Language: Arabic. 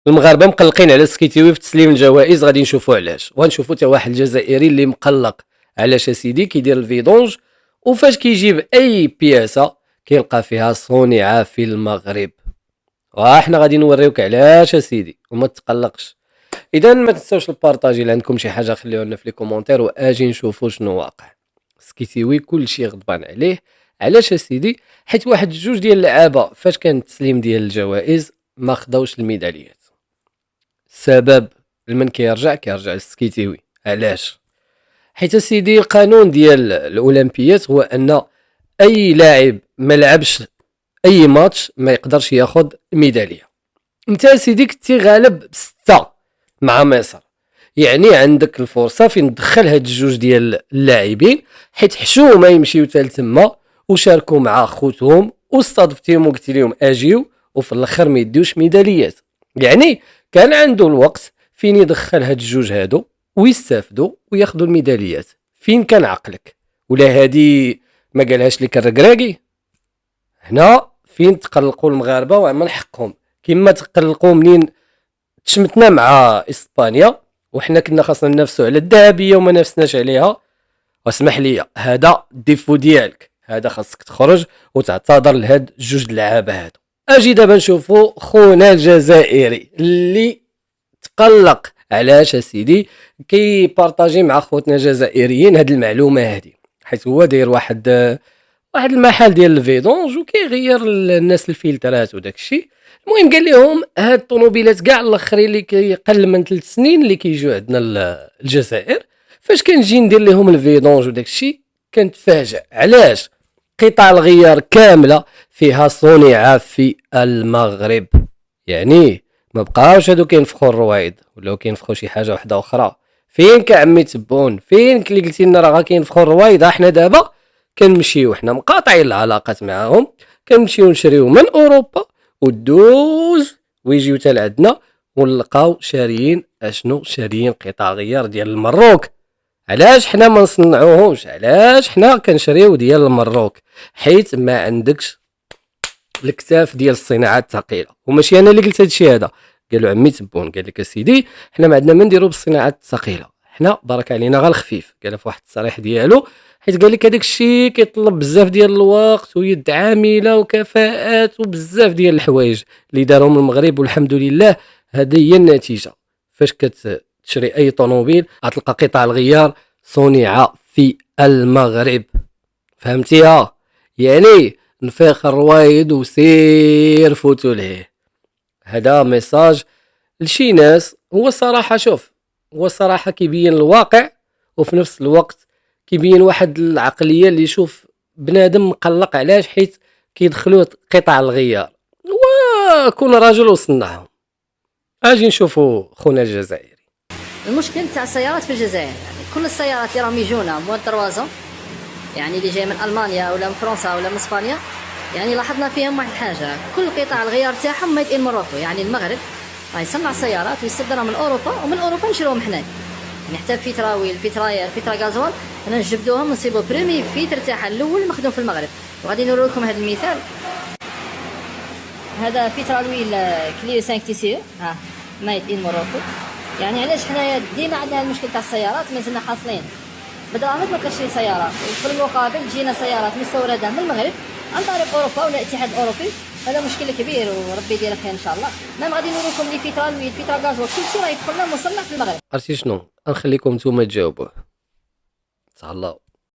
المغاربه مقلقين على سكيتيوي في تسليم الجوائز، غادي نشوفوا علاش. وغنشوفوا حتى واحد الجزائري اللي مقلق علاش اسيدي كيدير الفيدونج وفاش كيجيب اي بياسه كيلقى فيها صنع في المغرب. وحنا غادي نوريوك علاش اسيدي وما تقلقش. اذا ما تنساوش البارطاجي، اللي عندكم شي حاجه خليوها لنا في لي كومونتير واجي نشوفوا شنو واقع. سكيتيوي كلشي غضبان عليه. علاش اسيدي؟ حيت واحد جوج ديال اللعابه فاش كان التسليم ديال الجوائز ما خداوش الميداليات. السبب لمن كيرجع للسكيتيوي. علاش؟ حيت سيدي القانون ديال الاولمبيات هو ان اي لاعب ما لعبش اي ماتش ما يقدرش ياخذ ميداليه. انت سيدي كنتي غالب ب6 مع مصر، يعني عندك الفرصه فين تدخل هاد الجوج ديال اللاعبين، حيت حشومه يمشيو حتى لتما وشاركوا مع خوتهم واستضفتيهم وقلت لهم اجيو، وفي الاخر ما يديوش ميداليات. يعني كان عنده الوقت فين يدخل هاد الجوج هادو ويستافدوا وياخذوا الميداليات. فين كان عقلك؟ ولا هادي ما قالهاش لك الركراكي؟ هنا فين تقلقوا المغاربه وعمل حقهم، كما تقلقوا منين تشمتنا مع اسبانيا وحنا كنا خاصنا ننافسوا على الذهبيه وما نافسناش عليها. واسمح لي، هذا الديفو ديالك، هذا خاصك تخرج وتعتذر لهاد جوج اللعابه هادو. اجي دابا نشوفوا خونا الجزائري اللي تقلق علاش اسيدي كيبارطاجي مع خوتنا الجزائريين هاد المعلومه هادي، حيت هو داير واحد المحل ديال الفيدونج وكيغير الناس الفلترات وداك الشيء. المهم قال لهم هاد الطوموبيلات كاع الاخرين اللي كيقل من 3 سنين اللي كيجيو عندنا الجزائر، فاش كنجي ندير لهم الفيدونج وداك الشيء كنتفاجئ. علاش؟ قطع الغيار كامله فيها صنع في المغرب. يعني ما بقاوش هادو كينفخوا الرويض ولا كينفخوا شي حاجه واحده اخرى. فين كعمي تبون؟ فين اللي قلتي لنا راه كينفخوا الرويض؟ احنا دابا كنمشيو حنا مقاطعين العلاقات معاهم، كنمشيو نشريو من اوروبا ودوز ويجيو حتى لعندنا ونلقاو شاريين اشنو؟ شاريين قطع غيار ديال المروك. علاش حنا ما نصنعوهمش؟ علاش حنا كنشريو ديال المروك؟ حيت ما عندكش الكتاف ديال الصناعات الثقيله. وماشي انا اللي قلت هادشي هذا، قالوا عمي تبون قال لك اسيدي حنا ما عندنا ما نديرو بالصناعات الثقيله، حنا بارك علينا غير الخفيف. قال في واحد التصريح ديالو، حيت قال لك هذاك الشيء كيطلب بزاف ديال الوقت ويد عامله وكفاءات وبزاف ديال الحوايج اللي دارهم المغرب، والحمد لله هذه هي النتيجه. فاش كتشري اي طوموبيل غتلقى قطع الغيار صنع في المغرب. فهمتيها؟ يعني نفيخ الرويد وسير فوتو ليه. هذا ميساج لشي ناس. هو الصراحه شوف، هو الصراحه كيبين الواقع وفي نفس الوقت كيبين واحد العقليه اللي يشوف بنادم مقلق. علاش؟ حيت كيدخلوه قطع الغيار وكون راجل وصنعهم. اجي نشوفوا خونا الجزائري. المشكل تاع السيارات في الجزائر، يعني كل السيارات اللي راهم يجونا مواد دروازه، يعني اللي جاي من المانيا ولا من فرنسا ولا من اسبانيا، يعني لاحظنا فيهم واحد الحاجه، كل قطع الغيار تاعهم ميد ان موروكو. يعني المغرب راه يصنع السيارات ويصدرها من اوروبا، ومن اوروبا نشروهم حنا. يعني حتى الفيتراويل، الفيتراير، فيترا غازوال، انا نجبدوهم ونصيبوا بريمي فيتر تاعها الاول مخدوم في المغرب. وغادي نوري لكم هذا المثال. هذا فيتراويل كليو 5 تي سي ها ميد ان موروكو. يعني علاش حنايا ديما عندنا المشكل تاع السيارات، مازلنا حاصلين بدراهم ما كنشري سيارات، وفي المقابل تجينا سيارات مستورده من المغرب عن طريق اوروبا ولا الاتحاد الاوروبي. هذا مشكل كبير وربي يدير خير ان شاء الله. مام غادي نوريكم لي فيترا غاز وكلشي راه يدخلنا مصنع في المغرب. عرفتي شنو؟ نخليكم نتوما تجاوبوه. تهلاو.